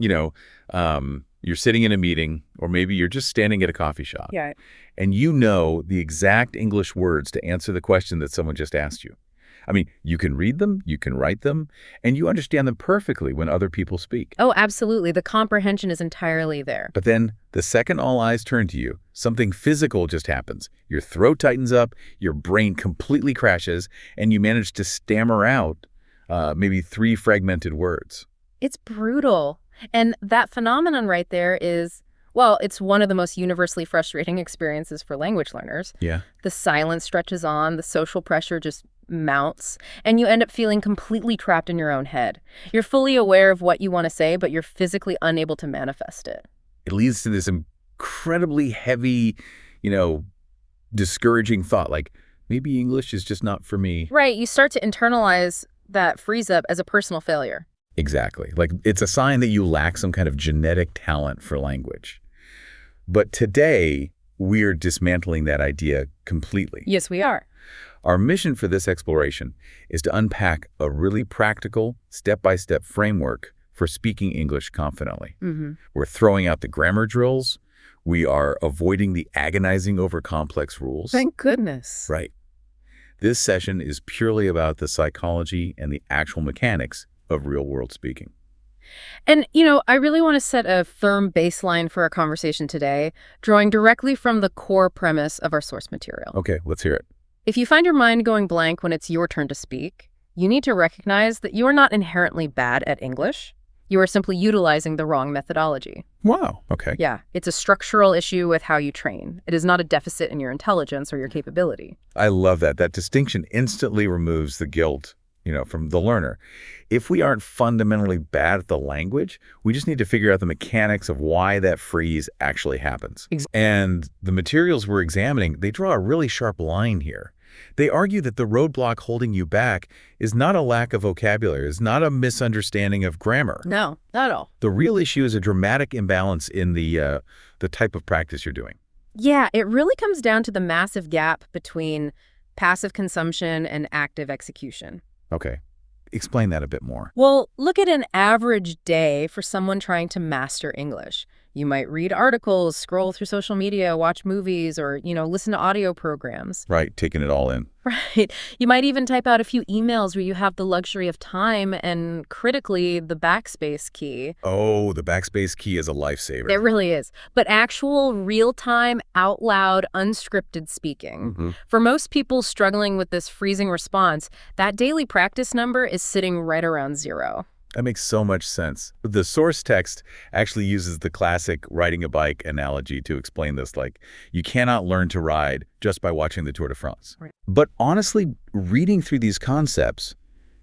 You know, you're sitting in a meeting, or maybe you're just standing at a coffee shop. Yeah. And you know the exact English words to answer the question that someone just asked you. I mean, you can read them, you can write them, and you understand them perfectly when other people speak. Oh, absolutely. The comprehension is entirely there. But then, the second all eyes turn to you, something physical just happens. Your throat tightens up, your brain completely crashes, and you manage to stammer out maybe 3 fragmented words. It's brutal. And that phenomenon right there is, well, it's one of the most universally frustrating experiences for language learners. Yeah. The silence stretches on, the social pressure just mounts, and you end up feeling completely trapped in your own head. You're fully aware of what you want to say, but you're physically unable to manifest it. It leads to this incredibly heavy, discouraging thought, like, maybe English is just not for me. Right. You start to internalize that freeze up as a personal failure. Exactly. Like, it's a sign that you lack some kind of genetic talent for language. But today, we're dismantling that idea completely. Yes, we are. Our mission for this exploration is to unpack a really practical, step-by-step framework for speaking English confidently. We're throwing out the grammar drills. We are avoiding the agonizing over complex rules. Thank goodness. Right. This session is purely about the psychology and the actual mechanics of real-world speaking. And, I really want to set a firm baseline for our conversation today, drawing directly from the core premise of our source material. Okay, let's hear it. If you find your mind going blank when it's your turn to speak, you need to recognize that you are not inherently bad at English. You are simply utilizing the wrong methodology. Wow, okay. Yeah, it's a structural issue with how you train. It is not a deficit in your intelligence or your capability. I love that. That distinction instantly removes the guilt, from the learner. If we aren't fundamentally bad at the language, we just need to figure out the mechanics of why that freeze actually happens. And the materials we're examining, they draw a really sharp line here. They argue that the roadblock holding you back is not a lack of vocabulary, is not a misunderstanding of grammar. No, not at all. The real issue is a dramatic imbalance in the type of practice you're doing. Yeah, it really comes down to the massive gap between passive consumption and active execution. Okay. Explain that a bit more. Well, look at an average day for someone trying to master English. You might read articles, scroll through social media, watch movies, or, listen to audio programs. Right, taking it all in. Right. You might even type out a few emails where you have the luxury of time and, critically, the backspace key. Oh, the backspace key is a lifesaver. It really is. But actual real-time, out-loud, unscripted speaking. For most people struggling with this freezing response, that daily practice number is sitting right around 0. That makes so much sense. The source text actually uses the classic riding a bike analogy to explain this, like, you cannot learn to ride just by watching the Tour de France. Right. But honestly, reading through these concepts,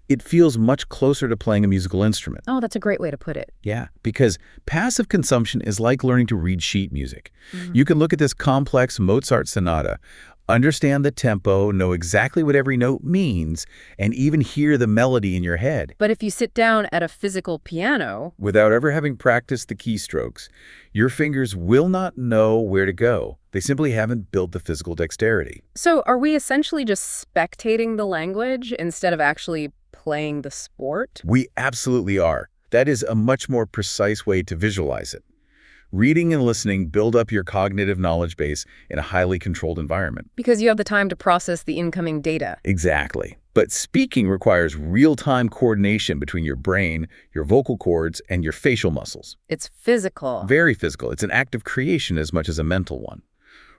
it feels much closer to playing a musical instrument. Oh, that's a great way to put it. Yeah, because passive consumption is like learning to read sheet music. You can look at this complex Mozart sonata, understand the tempo, know exactly what every note means, and even hear the melody in your head. But if you sit down at a physical piano, without ever having practiced the keystrokes, your fingers will not know where to go. They simply haven't built the physical dexterity. So are we essentially just spectating the language instead of actually playing the sport? We absolutely are. That is a much more precise way to visualize it. Reading and listening build up your cognitive knowledge base in a highly controlled environment. Because you have the time to process the incoming data. Exactly. But speaking requires real-time coordination between your brain, your vocal cords, and your facial muscles. It's physical. Very physical. It's an act of creation as much as a mental one.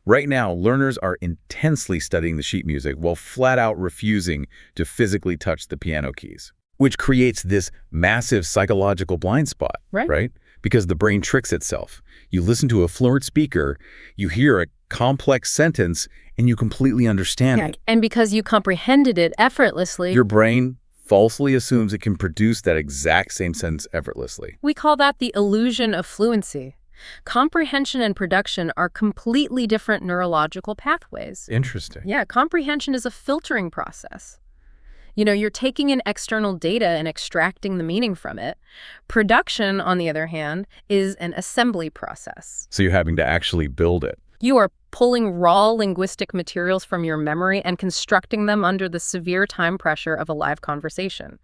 Right now, learners are intensely studying the sheet music while flat out refusing to physically touch the piano keys, which creates this massive psychological blind spot, right? Because the brain tricks itself. You listen to a fluent speaker, you hear a complex sentence, and you completely understand it. And because you comprehended it effortlessly, your brain falsely assumes it can produce that exact same sentence effortlessly. We call that the illusion of fluency. Comprehension and production are completely different neurological pathways. Interesting. Yeah, comprehension is a filtering process. You're taking in external data and extracting the meaning from it. Production, on the other hand, is an assembly process. So you're having to actually build it. You are pulling raw linguistic materials from your memory and constructing them under the severe time pressure of a live conversation.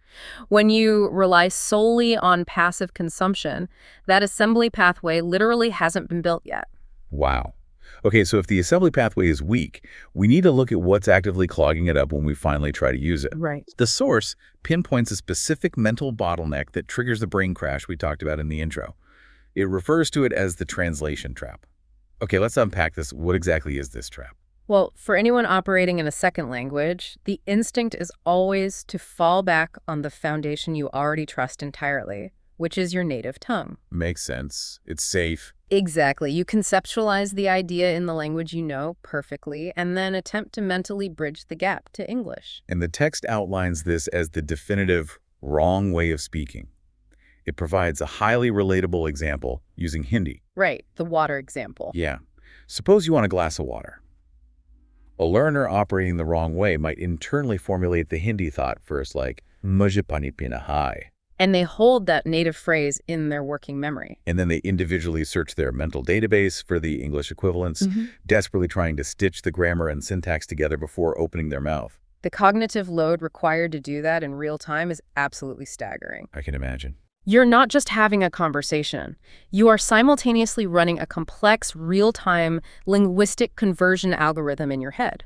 When you rely solely on passive consumption, that assembly pathway literally hasn't been built yet. Wow. Okay, so if the assembly pathway is weak, we need to look at what's actively clogging it up when we finally try to use it. Right. The source pinpoints a specific mental bottleneck that triggers the brain crash we talked about in the intro. It refers to it as the translation trap. Okay, let's unpack this. What exactly is this trap? Well, for anyone operating in a second language, the instinct is always to fall back on the foundation you already trust entirely, which is your native tongue. Makes sense. It's safe. Exactly. You conceptualize the idea in the language you know perfectly and then attempt to mentally bridge the gap to English. And the text outlines this as the definitive wrong way of speaking. It provides a highly relatable example using Hindi. Right, the water example. Yeah. Suppose you want a glass of water. A learner operating the wrong way might internally formulate the Hindi thought first, like, "Mujhe pani pina hai." And they hold that native phrase in their working memory. And then they individually search their mental database for the English equivalents, desperately trying to stitch the grammar and syntax together before opening their mouth. The cognitive load required to do that in real time is absolutely staggering. I can imagine. You're not just having a conversation. You are simultaneously running a complex, real-time linguistic conversion algorithm in your head.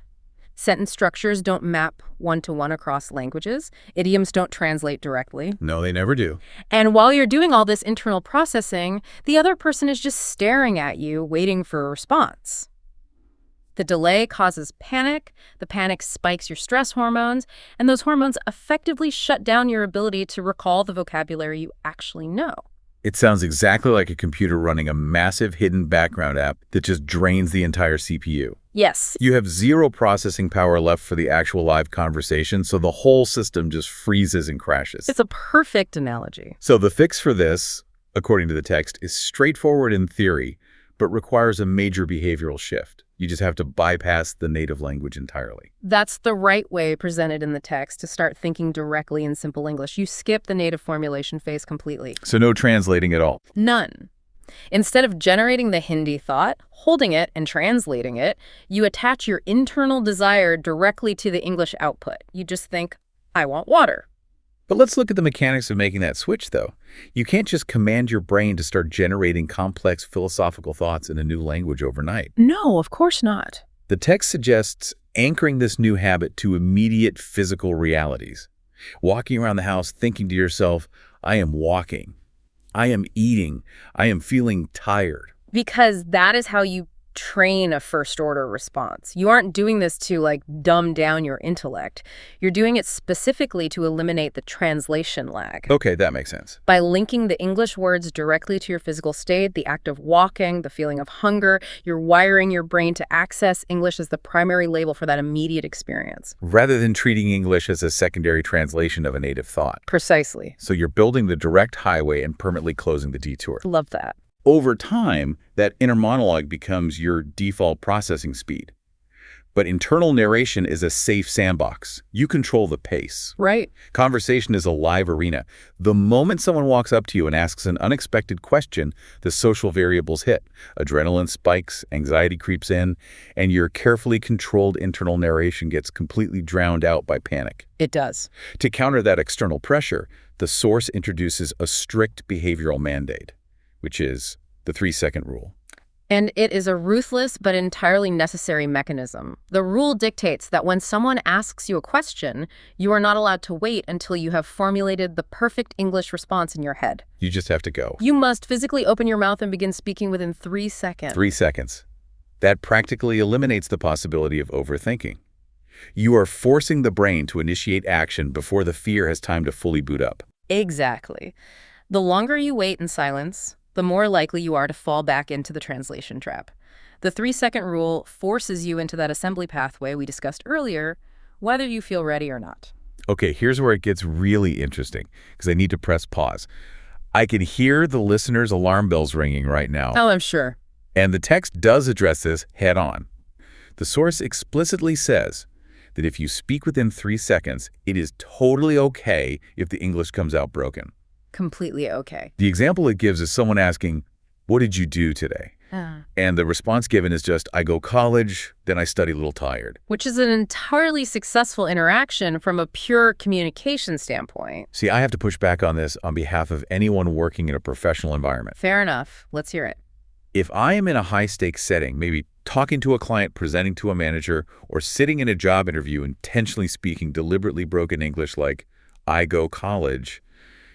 Sentence structures don't map one-to-one across languages. Idioms don't translate directly. No, they never do. And while you're doing all this internal processing, the other person is just staring at you, waiting for a response. The delay causes panic, the panic spikes your stress hormones, and those hormones effectively shut down your ability to recall the vocabulary you actually know. It sounds exactly like a computer running a massive hidden background app that just drains the entire CPU. Yes. You have zero processing power left for the actual live conversation, so the whole system just freezes and crashes. It's a perfect analogy. So the fix for this, according to the text, is straightforward in theory, but requires a major behavioral shift. You just have to bypass the native language entirely. That's the right way presented in the text to start thinking directly in simple English. You skip the native formulation phase completely. So no translating at all. None. Instead of generating the Hindi thought, holding it, and translating it, you attach your internal desire directly to the English output. You just think, I want water. But let's look at the mechanics of making that switch, though. You can't just command your brain to start generating complex philosophical thoughts in a new language overnight. No, of course not. The text suggests anchoring this new habit to immediate physical realities. Walking around the house thinking to yourself, I am walking, I am eating, I am feeling tired. Because that is how you train a first-order response. You aren't doing this to, dumb down your intellect. You're doing it specifically to eliminate the translation lag. Okay, that makes sense. By linking the English words directly to your physical state, the act of walking, the feeling of hunger, you're wiring your brain to access English as the primary label for that immediate experience. Rather than treating English as a secondary translation of a native thought. Precisely. So you're building the direct highway and permanently closing the detour. Love that. Over time, that inner monologue becomes your default processing speed. But internal narration is a safe sandbox. You control the pace. Right. Conversation is a live arena. The moment someone walks up to you and asks an unexpected question, the social variables hit. Adrenaline spikes, anxiety creeps in, and your carefully controlled internal narration gets completely drowned out by panic. It does. To counter that external pressure, the source introduces a strict behavioral mandate, which is the 3-second rule. And it is a ruthless but entirely necessary mechanism. The rule dictates that when someone asks you a question, you are not allowed to wait until you have formulated the perfect English response in your head. You just have to go. You must physically open your mouth and begin speaking within 3 seconds. 3 seconds. That practically eliminates the possibility of overthinking. You are forcing the brain to initiate action before the fear has time to fully boot up. Exactly. The longer you wait in silence, the more likely you are to fall back into the translation trap. The 3-second rule forces you into that assembly pathway we discussed earlier, whether you feel ready or not. Okay, here's where it gets really interesting, because I need to press pause. I can hear the listeners' alarm bells ringing right now. Oh, I'm sure. And the text does address this head on. The source explicitly says that if you speak within 3 seconds, it is totally okay if the English comes out broken. Completely okay. The example it gives is someone asking, what did you do today? And the response given is just, I go college, then I study a little tired. Which is an entirely successful interaction from a pure communication standpoint. See, I have to push back on this on behalf of anyone working in a professional environment. Fair enough. Let's hear it. If I am in a high-stakes setting, maybe talking to a client, presenting to a manager, or sitting in a job interview intentionally speaking deliberately broken English like, I go college,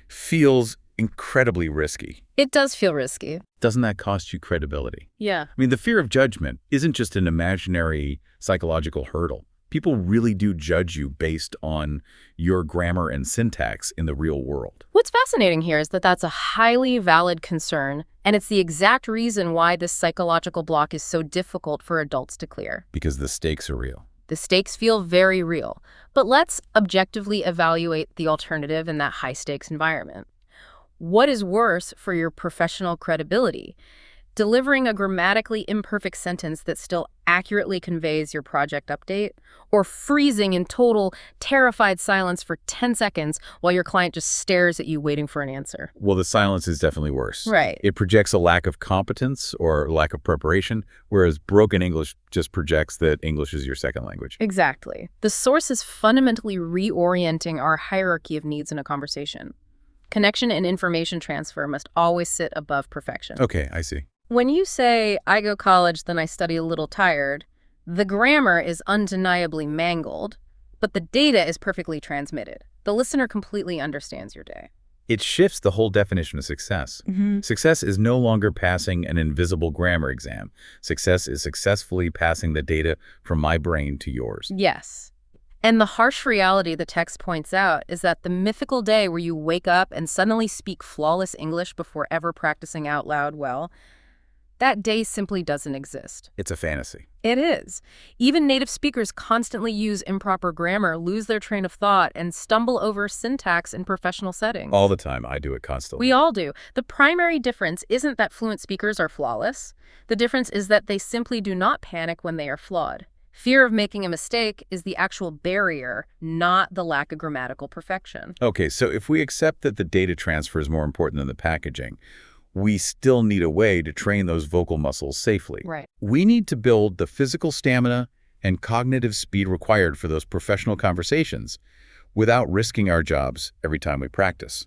feels incredibly risky. It does feel risky. Doesn't that cost you credibility? Yeah. I mean, the fear of judgment isn't just an imaginary psychological hurdle. People really do judge you based on your grammar and syntax in the real world. What's fascinating here is that that's a highly valid concern, and it's the exact reason why this psychological block is so difficult for adults to clear. Because the stakes are real. The stakes feel very real. But let's objectively evaluate the alternative in that high-stakes environment. What is worse for your professional credibility? Delivering a grammatically imperfect sentence that still accurately conveys your project update, or freezing in total, terrified silence for 10 seconds while your client just stares at you waiting for an answer? Well, the silence is definitely worse. Right. It projects a lack of competence or lack of preparation, whereas broken English just projects that English is your second language. Exactly. The source is fundamentally reorienting our hierarchy of needs in a conversation. Connection and information transfer must always sit above perfection. Okay, I see. When you say, I go college, then I study a little tired, the grammar is undeniably mangled, but the data is perfectly transmitted. The listener completely understands your day. It shifts the whole definition of success. Success is no longer passing an invisible grammar exam. Success is successfully passing the data from my brain to yours. Yes. And the harsh reality the text points out is that the mythical day where you wake up and suddenly speak flawless English before ever practicing out loud well, that day simply doesn't exist. It's a fantasy. It is. Even native speakers constantly use improper grammar, lose their train of thought, and stumble over syntax in professional settings. All the time. I do it constantly. We all do. The primary difference isn't that fluent speakers are flawless. The difference is that they simply do not panic when they are flawed. Fear of making a mistake is the actual barrier, not the lack of grammatical perfection. Okay, so if we accept that the data transfer is more important than the packaging, we still need a way to train those vocal muscles safely. Right. We need to build the physical stamina and cognitive speed required for those professional conversations without risking our jobs every time we practice.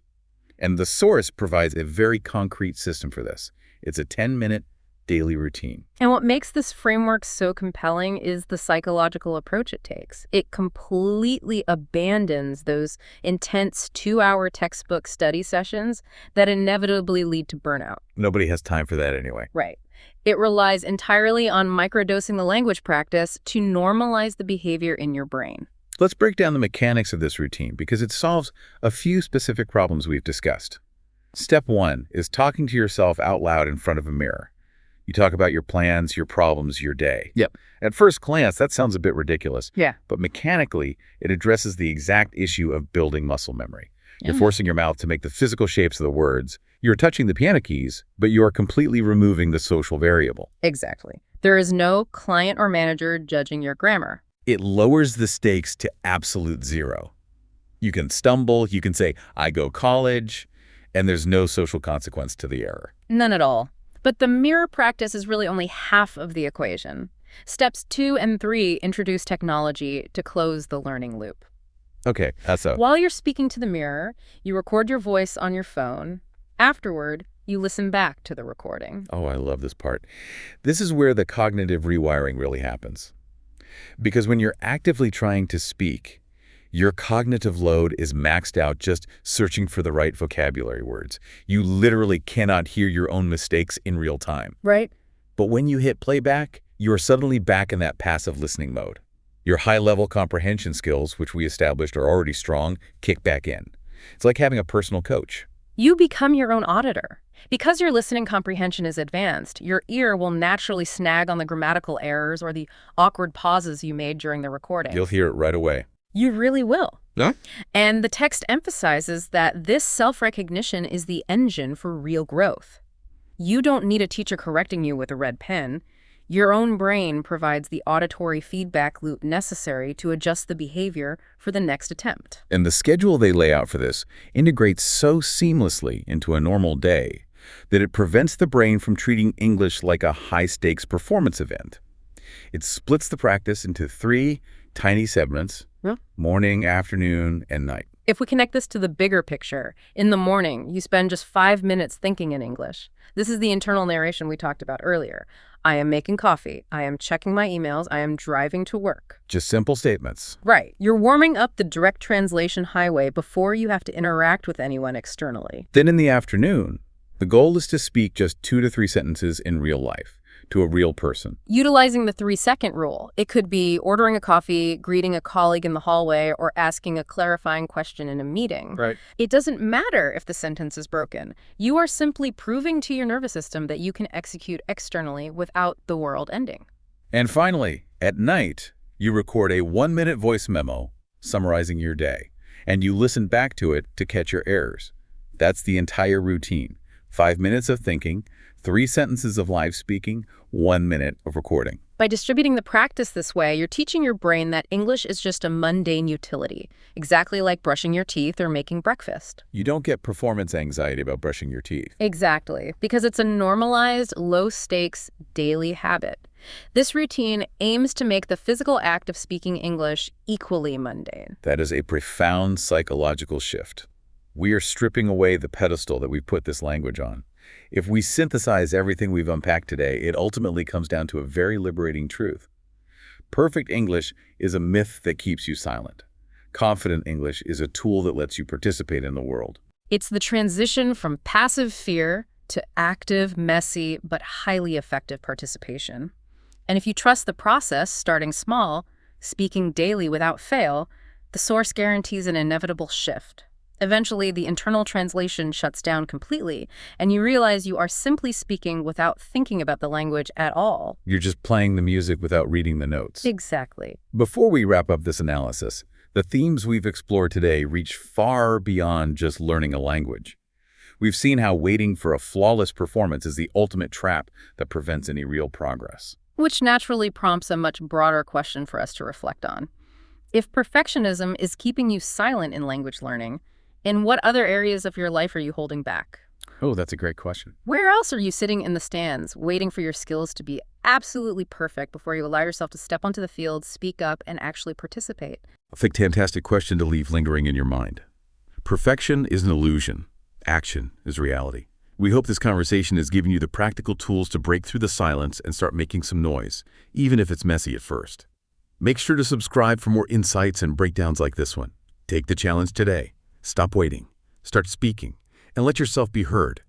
And the source provides a very concrete system for this. It's a 10-minute daily routine. And what makes this framework so compelling is the psychological approach it takes. It completely abandons those intense 2-hour textbook study sessions that inevitably lead to burnout. Nobody has time for that anyway. Right. It relies entirely on microdosing the language practice to normalize the behavior in your brain. Let's break down the mechanics of this routine because it solves a few specific problems we've discussed. Step 1 is talking to yourself out loud in front of a mirror. You talk about your plans, your problems, your day. Yep. At first glance, that sounds a bit ridiculous. Yeah. But mechanically, it addresses the exact issue of building muscle memory. You're forcing your mouth to make the physical shapes of the words. You're touching the piano keys, but you are completely removing the social variable. Exactly. There is no client or manager judging your grammar. It lowers the stakes to absolute zero. You can stumble, you can say, I go college, and there's no social consequence to the error. None at all. But the mirror practice is really only half of the equation. Steps 2 and 3 introduce technology to close the learning loop. Okay, that's so. While you're speaking to the mirror, you record your voice on your phone. Afterward, you listen back to the recording. Oh, I love this part. This is where the cognitive rewiring really happens. Because when you're actively trying to speak, your cognitive load is maxed out just searching for the right vocabulary words. You literally cannot hear your own mistakes in real time. Right. But when you hit playback, you are suddenly back in that passive listening mode. Your high-level comprehension skills, which we established are already strong, kick back in. It's like having a personal coach. You become your own auditor. Because your listening comprehension is advanced, your ear will naturally snag on the grammatical errors or the awkward pauses you made during the recording. You'll hear it right away. You really will. Yeah? And the text emphasizes that this self-recognition is the engine for real growth. You don't need a teacher correcting you with a red pen. Your own brain provides the auditory feedback loop necessary to adjust the behavior for the next attempt. And the schedule they lay out for this integrates so seamlessly into a normal day that it prevents the brain from treating English like a high-stakes performance event. It splits the practice into 3 tiny segments, morning, afternoon, and night. If we connect this to the bigger picture, in the morning, you spend just 5 minutes thinking in English. This is the internal narration we talked about earlier. I am making coffee. I am checking my emails. I am driving to work. Just simple statements. Right. You're warming up the direct translation highway before you have to interact with anyone externally. Then in the afternoon, the goal is to speak just 2 to 3 sentences in real life, to a real person. Utilizing the 3-second rule, it could be ordering a coffee, greeting a colleague in the hallway, or asking a clarifying question in a meeting. Right. It doesn't matter if the sentence is broken. You are simply proving to your nervous system that you can execute externally without the world ending. And finally, at night, you record a 1-minute voice memo summarizing your day, and you listen back to it to catch your errors. That's the entire routine. 5 minutes of thinking, 3 sentences of live speaking, 1 minute of recording. By distributing the practice this way, you're teaching your brain that English is just a mundane utility, exactly like brushing your teeth or making breakfast. You don't get performance anxiety about brushing your teeth. Exactly, because it's a normalized, low-stakes, daily habit. This routine aims to make the physical act of speaking English equally mundane. That is a profound psychological shift. We are stripping away the pedestal that we put this language on. If we synthesize everything we've unpacked today, it ultimately comes down to a very liberating truth. Perfect English is a myth that keeps you silent. Confident English is a tool that lets you participate in the world. It's the transition from passive fear to active, messy, but highly effective participation. And if you trust the process, starting small, speaking daily without fail, the source guarantees an inevitable shift. Eventually, the internal translation shuts down completely, and you realize you are simply speaking without thinking about the language at all. You're just playing the music without reading the notes. Exactly. Before we wrap up this analysis, the themes we've explored today reach far beyond just learning a language. We've seen how waiting for a flawless performance is the ultimate trap that prevents any real progress. Which naturally prompts a much broader question for us to reflect on. If perfectionism is keeping you silent in language learning, in what other areas of your life are you holding back? Oh, that's a great question. Where else are you sitting in the stands, waiting for your skills to be absolutely perfect before you allow yourself to step onto the field, speak up, and actually participate? A fantastic question to leave lingering in your mind. Perfection is an illusion. Action is reality. We hope this conversation has given you the practical tools to break through the silence and start making some noise, even if it's messy at first. Make sure to subscribe for more insights and breakdowns like this one. Take the challenge today. Stop waiting, start speaking, and let yourself be heard.